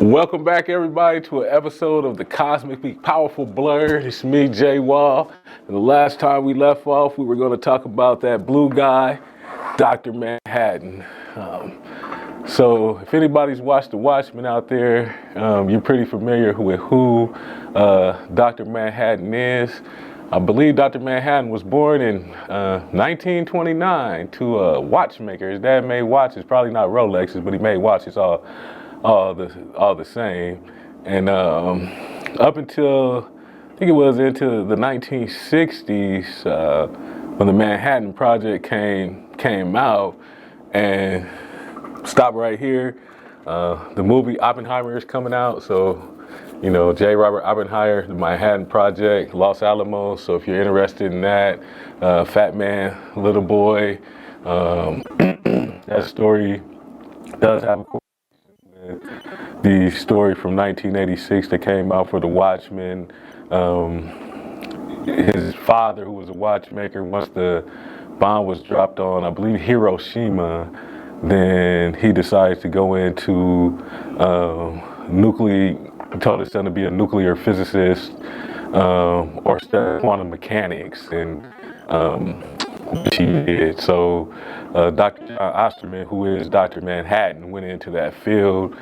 Welcome back, everybody, to an episode of the Cosmically Powerful Blerd. It's me, Jay Wall. And the last time we left off, we were going to talk about that blue guy, Dr. Manhattan. So if anybody's watched The Watchmen out there, you're pretty familiar with who Dr. Manhattan is. I believe Dr. Manhattan was born in 1929 to a watchmaker. His dad made watches, probably not Rolexes, but he made watches all the same. And up until I think it was into the 1960s when the Manhattan Project came out. And stop right here. The movie Oppenheimer is coming out, so you know, J. Robert Oppenheimer, the Manhattan Project, Los Alamos. So if you're interested in that, Fat Man, Little Boy, that story does have the story from 1986 that came out for The Watchmen. His father, who was a watchmaker, once the bomb was dropped on, I believe, Hiroshima, then he decided to go into he told his son to be a nuclear physicist or study quantum mechanics, and he did. So Dr. John Osterman, who is Dr. Manhattan, went into that field.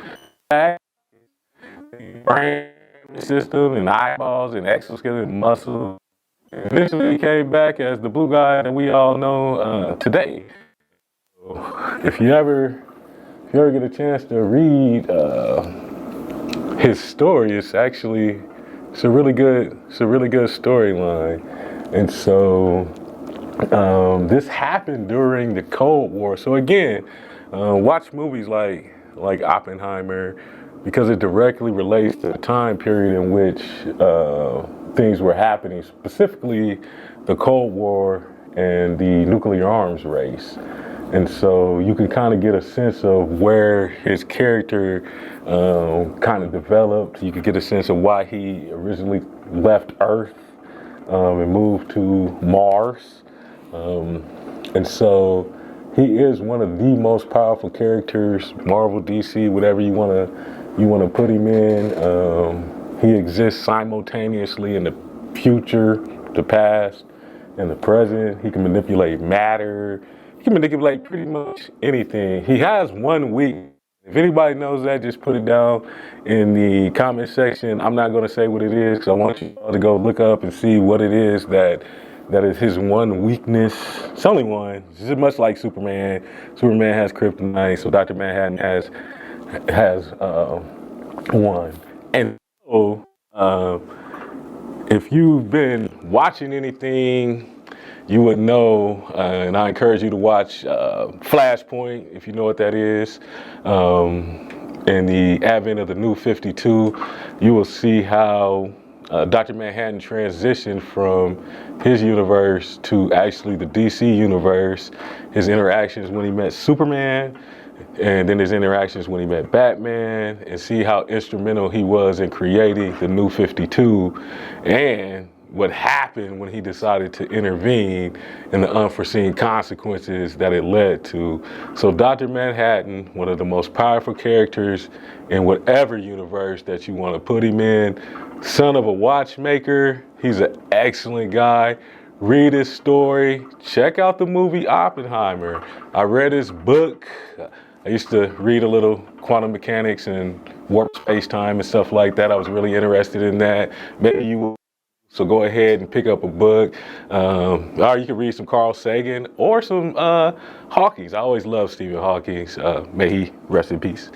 Brain system and eyeballs and exoskeleton and muscle. Eventually he came back as the blue guy that we all know today. So if you ever get a chance to read his story, it's a really good storyline. And so this happened during the Cold War. So again, watch movies like Oppenheimer, because it directly relates to the time period in which things were happening, specifically the Cold War and the nuclear arms race. And so you can kind of get a sense of where his character kind of developed. You could get a sense of why he originally left Earth and moved to Mars. And so he is one of the most powerful characters, Marvel, DC, whatever you want to put him in. He exists simultaneously in the future, the past, and the present. He can manipulate matter. He can manipulate pretty much anything. He has one weakness. If anybody knows that, just put it down in the comment section. I'm not going to say what it is because I want you all to go look up and see what it is that is his one weakness. It's only one. It's just much like Superman. Superman has kryptonite, so Dr. Manhattan has one. And so if you've been watching anything, you would know, and I encourage you to watch Flashpoint, if you know what that is. In the advent of the New 52, you will see how Dr. Manhattan transitioned from his universe to actually the DC universe, his interactions when he met Superman, and then his interactions when he met Batman, and see how instrumental he was in creating the New 52, and what happened when he decided to intervene and the unforeseen consequences that it led to. So Dr. Manhattan, one of the most powerful characters in whatever universe that you want to put him in, son of a watchmaker, he's an excellent guy. Read his story. Check out the movie Oppenheimer. I read his book. I used to read a little quantum mechanics and warp space-time and stuff like that. I was really interested in that. Maybe you will. So go ahead and pick up a book. Or you can read some Carl Sagan or some Hawking. I always loved Stephen Hawking. May he rest in peace.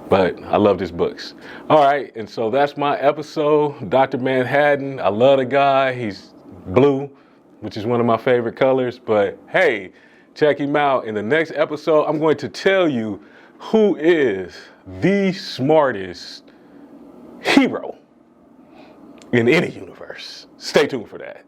But I loved his books. All right, and so that's my episode. Dr. Manhattan, I love the guy. He's blue, which is one of my favorite colors. But hey, check him out. In the next episode, I'm going to tell you who is the smartest hero in any universe. Stay tuned for that.